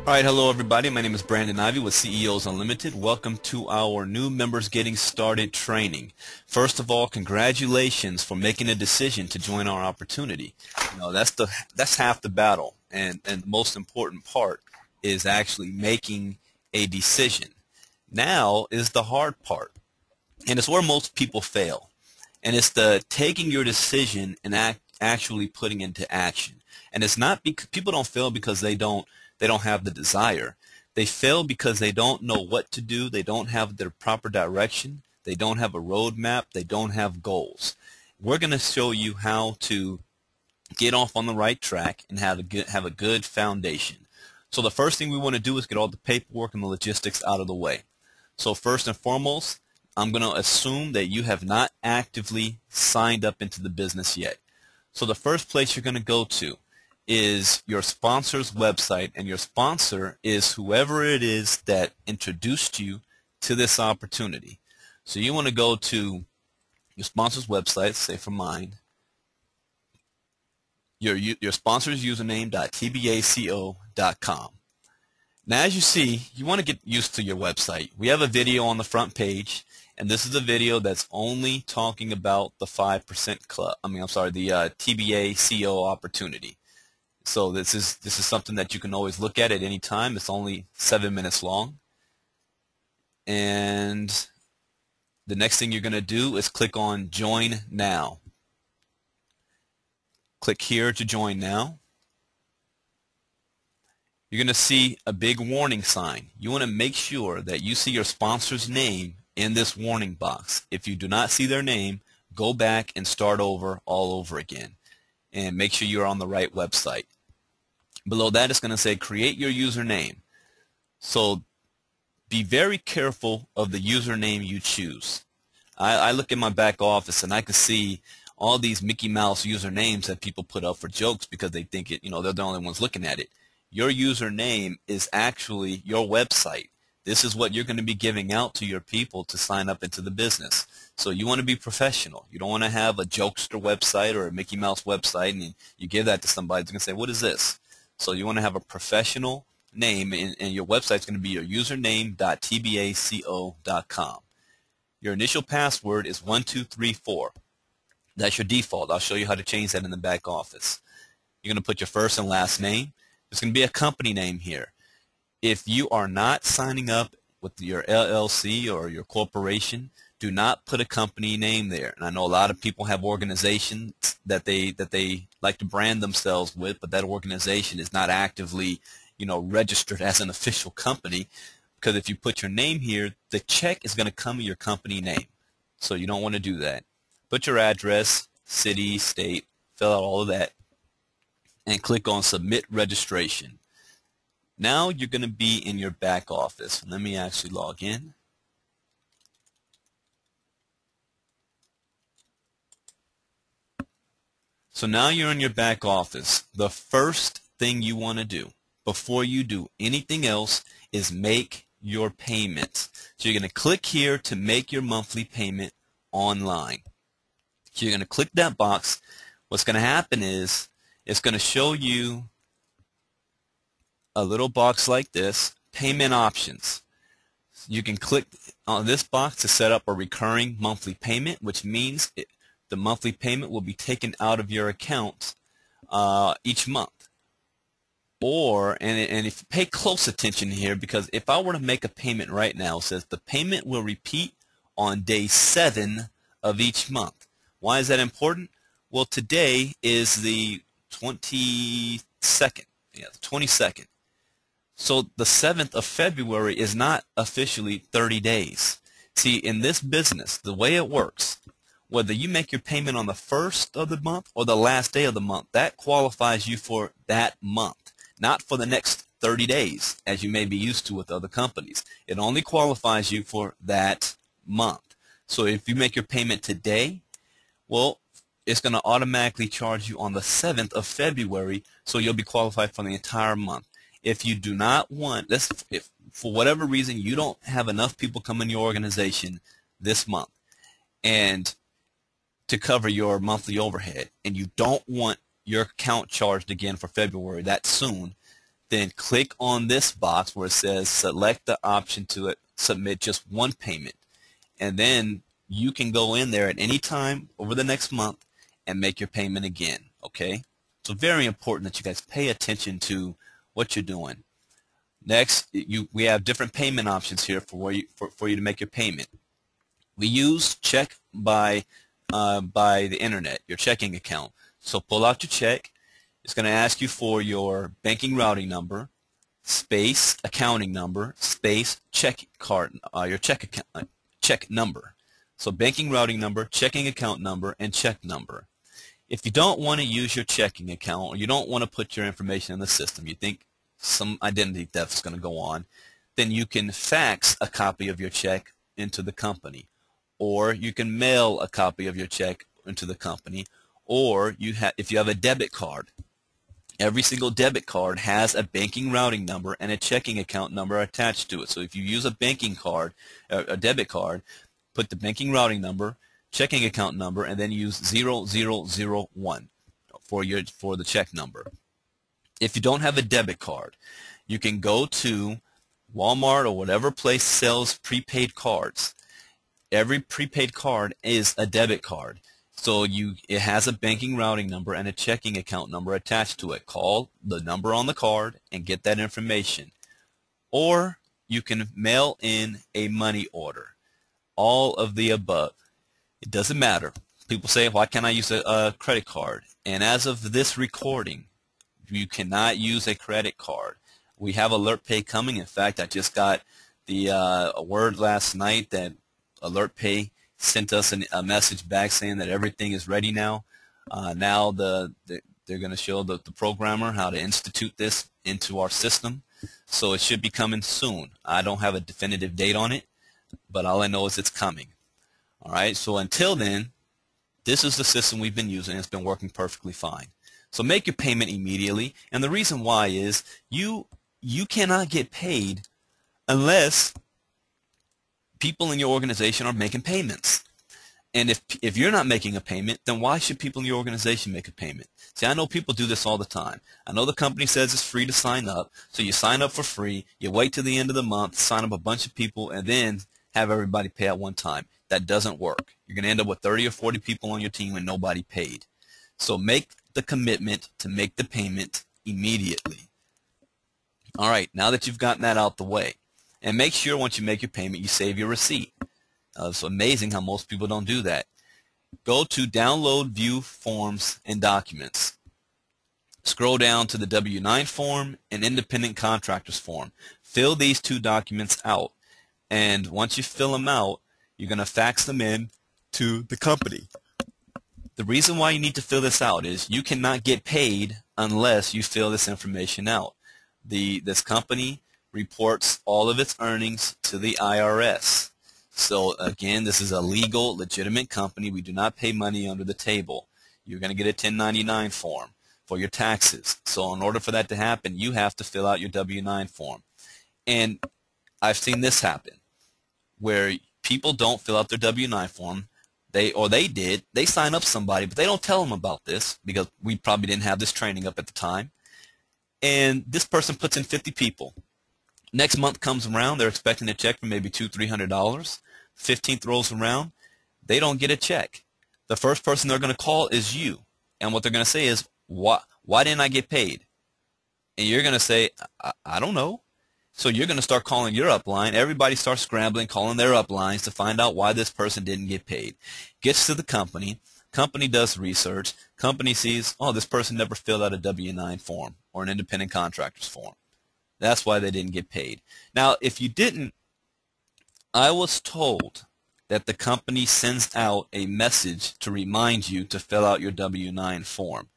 All right, hello everybody. My name is Brandon Ivey with CEOs Unlimited. Welcome to our new members getting started training. First of all, congratulations for making a decision to join our opportunity. That's half the battle, and the most important part is actually making a decision. Now is the hard part, and it's where most people fail. And it's the taking your decision and actually putting into action. And it's not because people don't fail because they don't have the desire. They fail because they don't know what to do. They don't have their proper direction. They don't have a roadmap. They don't have goals. We're going to show you how to get off on the right track and have a good foundation. So the first thing we want to do is get all the paperwork and the logistics out of the way. So first and foremost, I'm going to assume that you have not actively signed up into the business yet. So the first place you're going to go to is your sponsor's website, and your sponsor is whoever it is that introduced you to this opportunity. So you want to go to your sponsor's website, say for mine, your sponsor's username.tbaco.com. Now, as you see, you want to get used to your website. We have a video on the front page, and this is a video that's only talking about the 5% club. The TBA CO opportunity. So this is something that you can always look at any time. It's only 7 minutes long. And the next thing you're going to do is click on Join Now. Click here to join now. You're going to see a big warning sign. You want to make sure that you see your sponsor's name in this warning box. If you do not see their name, go back and start over all over again. And make sure you're on the right website. Below that, it's going to say create your username. So be very careful of the username you choose. I look in my back office and I can see all these Mickey Mouse usernames that people put up for jokes because they think they're the only ones looking at it. Your username is actually your website. This is what you're going to be giving out to your people to sign up into the business. So you want to be professional. You don't want to have a jokester website or a Mickey Mouse website and you give that to somebody. They're going to say, what is this? So you want to have a professional name, and your website is going to be your username.tbaco.com. Your initial password is 1234. That's your default. I'll show you how to change that in the back office. You're going to put your first and last name. There's going to be a company name here. If you are not signing up with your LLC or your corporation, do not put a company name there. And I know a lot of people have organizations that they like to brand themselves with, but that organization is not actively, registered as an official company, because if you put your name here, the check is going to come with your company name. So you don't want to do that. Put your address, city, state, fill out all of that, and click on Submit Registration. Now you're going to be in your back office. Let me actually log in. So now you're in your back office. The first thing you want to do before you do anything else is make your payments. So you're going to click here to make your monthly payment online. So you're going to click that box. What's going to happen is it's going to show you a little box like this, payment options. You can click on this box to set up a recurring monthly payment, which means the monthly payment will be taken out of your account each month. And if you pay close attention here, because if I were to make a payment right now, it says the payment will repeat on day 7 of each month. Why is that important? Well, today is the 22nd. Yeah, the 22nd. So the 7th of February is not officially 30 days. See, in this business, the way it works, whether you make your payment on the 1st of the month or the last day of the month, that qualifies you for that month, not for the next 30 days, as you may be used to with other companies. It only qualifies you for that month. So if you make your payment today, well, it's going to automatically charge you on the 7th of February, so you'll be qualified for the entire month. If you do not want, if for whatever reason you don't have enough people come in your organization this month and to cover your monthly overhead, and you don't want your account charged again for February that soon, then click on this box where it says select the option to submit just one payment. And then you can go in there at any time over the next month and make your payment again. Okay? So very important that you guys pay attention to what you're doing. Next, we have different payment options here for you to make your payment. We use check by the internet, your checking account. So pull out your check. It's going to ask you for your banking routing number, space accounting number, space check card, your check number. So banking routing number, checking account number, and check number. If you don't want to use your checking account, or you don't want to put your information in the system, you think some identity theft is going to go on, then you can fax a copy of your check into the company, or you can mail a copy of your check into the company, or if you have a debit card. Every single debit card has a banking routing number and a checking account number attached to it. So if you use a banking card, a debit card, put the banking routing number, checking account number, and then use 0001 for the check number. If you don't have a debit card, you can go to Walmart or whatever place sells prepaid cards. Every prepaid card is a debit card. So it has a banking routing number and a checking account number attached to it. Call the number on the card and get that information. Or you can mail in a money order. All of the above. It doesn't matter. People say, why can't I use a credit card? And as of this recording, you cannot use a credit card. We have Alert Pay coming. In fact, I just got a word last night that Alert Pay sent us a message back saying that everything is ready now. Now they're going to show the programmer how to institute this into our system. So it should be coming soon. I don't have a definitive date on it, but all I know is it's coming. All right, so until then, this is the system we've been using. It's been working perfectly fine. So make your payment immediately, and the reason why is you cannot get paid unless people in your organization are making payments. And if you're not making a payment, then why should people in your organization make a payment? See, I know people do this all the time. I know the company says it's free to sign up, so you sign up for free, you wait till the end of the month, sign up a bunch of people, and then have everybody pay at one time. That doesn't work. You're going to end up with 30 or 40 people on your team and nobody paid. So make the commitment to make the payment immediately. All right, now that you've gotten that out the way, and make sure once you make your payment, you save your receipt. It's amazing how most people don't do that. Go to Download, View Forms and Documents. Scroll down to the W-9 form and Independent Contractors form. Fill these two documents out. And once you fill them out, you're going to fax them in to the company. The reason why you need to fill this out is you cannot get paid unless you fill this information out. This company reports all of its earnings to the IRS. So again, this is a legal, legitimate company. We do not pay money under the table. You're going to get a 1099 form for your taxes. So in order for that to happen, you have to fill out your W-9 form. And I've seen this happen where people don't fill out their W-9 form. They sign up somebody, but they don't tell them about this because we probably didn't have this training up at the time. And this person puts in 50 people. Next month comes around, they're expecting a check for maybe $200-300. 15th rolls around, they don't get a check. The first person they're going to call is you. And what they're going to say is, why didn't I get paid? And you're going to say, I don't know. So you're going to start calling your upline. Everybody starts scrambling, calling their uplines to find out why this person didn't get paid. Gets to the company. Company does research. Company sees, oh, this person never filled out a W-9 form or an independent contractor's form. That's why they didn't get paid. Now, if you didn't, I was told that the company sends out a message to remind you to fill out your W-9 form.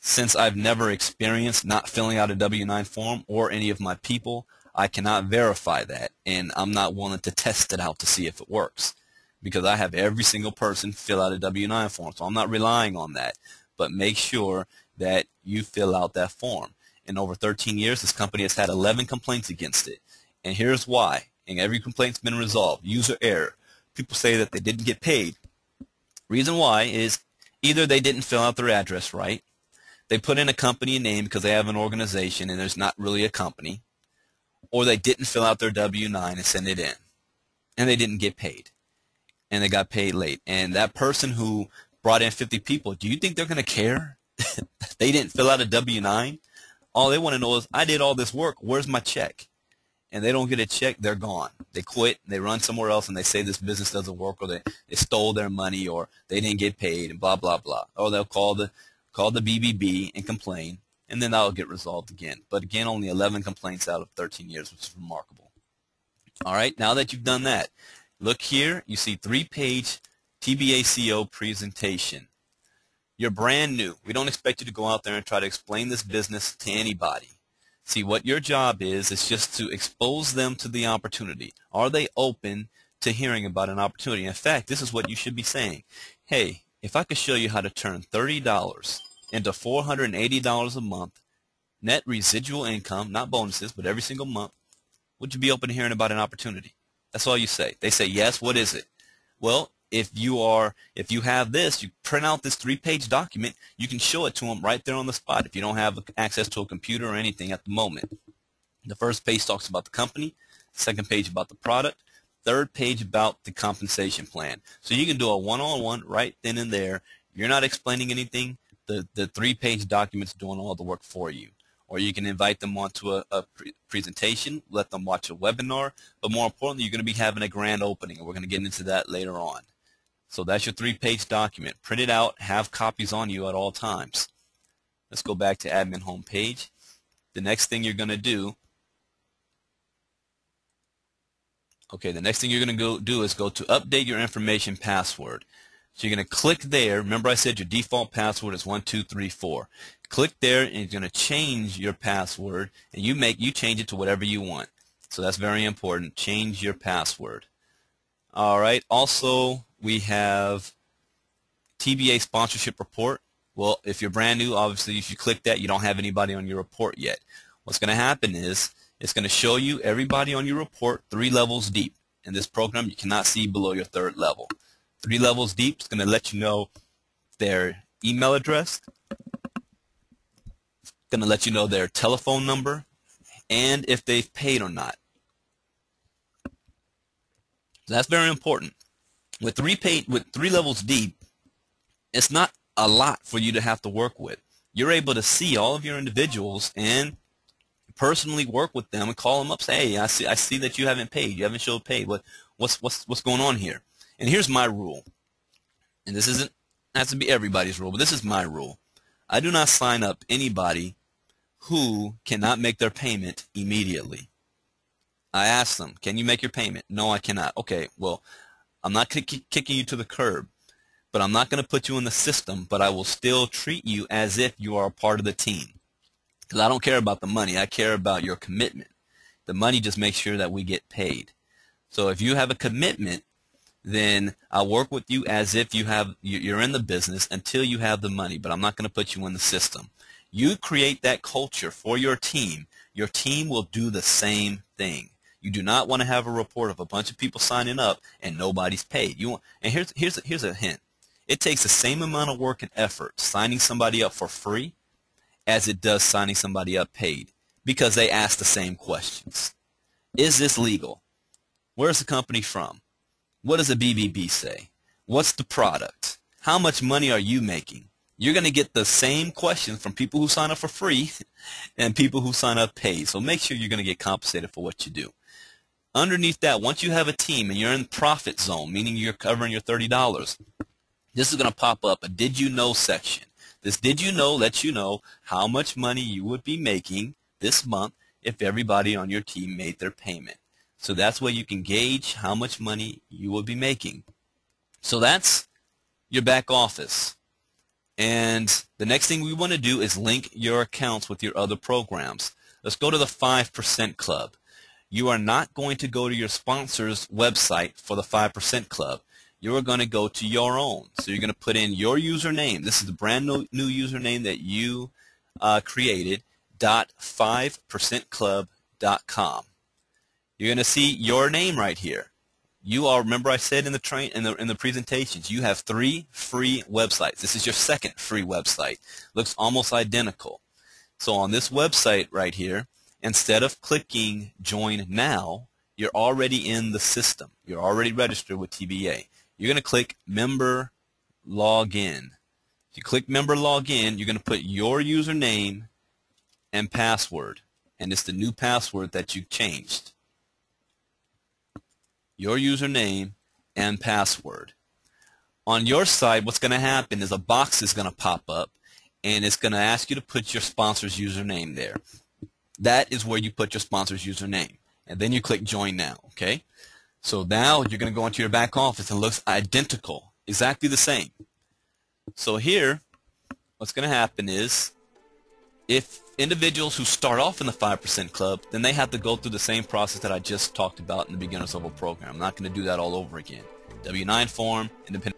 Since I've never experienced not filling out a W-9 form or any of my people, I cannot verify that, and I'm not willing to test it out to see if it works because I have every single person fill out a W-9 form, so I'm not relying on that. But make sure that you fill out that form. In over 13 years, this company has had 11 complaints against it. And here's why. And every complaint's been resolved. User error. People say that they didn't get paid. Reason why is either they didn't fill out their address right, They put in a company name because they have an organization and there's not really a company, or they didn't fill out their W-9 and send it in, and they didn't get paid, and they got paid late. And that person who brought in 50 people, do you think they're going to care? They didn't fill out a W-9. All they want to know is, I did all this work, where's my check? And they don't get a check, they're gone. They quit, they run somewhere else, and they say this business doesn't work, or they stole their money, or they didn't get paid, and blah, blah, blah. Or they'll call the BBB and complain, and then that'll get resolved again. But again, only 11 complaints out of 13 years, which is remarkable. All right, now that you've done that, look here, you see 3-page TBA CO presentation. You're brand new. We don't expect you to go out there and try to explain this business to anybody. See, what your job is just to expose them to the opportunity. Are they open to hearing about an opportunity? In fact, this is what you should be saying. Hey, if I could show you how to turn $30 into $480 a month, net residual income, not bonuses, but every single month, would you be open to hearing about an opportunity? That's all you say. They say, yes, what is it? Well, if you have this, you print out this 3-page document, you can show it to them right there on the spot if you don't have access to a computer or anything at the moment. The first page talks about the company, second page about the product, third page about the compensation plan. So you can do a one-on-one right then and there. You're not explaining anything. The 3-page document's doing all the work for you. Or you can invite them onto a presentation, let them watch a webinar, but more importantly, you're going to be having a grand opening, and we're going to get into that later on. So that's your 3-page document. Print it out, have copies on you at all times. Let's go back to admin home page. The next thing you're going to do, the next thing you're going to do is go to update your information password. So you're going to click there. Remember I said your default password is 1234. Click there and you're going to change your password, and you change it to whatever you want. So that's very important. Change your password. All right. Also, we have TBA sponsorship report. Well, if you're brand new, obviously if you click that, you don't have anybody on your report yet. What's going to happen is it's going to show you everybody on your report 3 levels deep. In this program, you cannot see below your 3rd level. 3 levels deep is going to let you know their email address, going to let you know their telephone number, and if they've paid or not. So that's very important. With 3 levels deep, it's not a lot for you to have to work with. You're able to see all of your individuals and personally work with them and call them up, say, hey, I see that you haven't paid. You haven't showed paid. What's going on here? And here's my rule. And this has to be everybody's rule, but this is my rule. I do not sign up anybody who cannot make their payment immediately. I ask them, can you make your payment? No, I cannot. Okay, well, I'm not kicking you to the curb, but I'm not going to put you in the system, but I will still treat you as if you are a part of the team. Because I don't care about the money. I care about your commitment. The money just makes sure that we get paid. So if you have a commitment, then I'll work with you as if you're in the business until you have the money, but I'm not going to put you in the system. You create that culture for your team. Your team will do the same thing. You do not want to have a report of a bunch of people signing up and nobody's paid. And here's a hint. It takes the same amount of work and effort signing somebody up for free as it does signing somebody up paid, because they ask the same questions. Is this legal? Where's the company from? What does the BBB say? What's the product? How much money are you making? You're going to get the same questions from people who sign up for free and people who sign up paid. So make sure you're going to get compensated for what you do. Underneath that, once you have a team and you're in profit zone, meaning you're covering your $30, this is going to pop up a did you know section. This did you know lets you know how much money you would be making this month if everybody on your team made their payment. So that's where you can gauge how much money you will be making. So that's your back office. And the next thing we want to do is link your accounts with your other programs. Let's go to the 5% Club. You are not going to go to your sponsor's website for the 5% Club. You are going to go to your own. So you're going to put in your username. This is the brand new username that you created, .5percentclub.com. You're going to see your name right here. remember I said in the presentations, you have 3 free websites. This is your second free website. Looks almost identical. So on this website right here, instead of clicking join now, you're already in the system. You're already registered with TBA. You're going to click member login. If you click member login, you're going to put your username and password, and it's the new password that you changed. Your username and password. On your side, what's going to happen is a box is going to pop up, and it's going to ask you to put your sponsor's username there. That is where you put your sponsor's username, and then you click join now. Okay, so now you're going to go into your back office, and it looks identical, exactly the same. So here, what's going to happen is, if individuals who start off in the 5% club, then they have to go through the same process that I just talked about in the beginner's level program. I'm not going to do that all over again. W-9 form, independent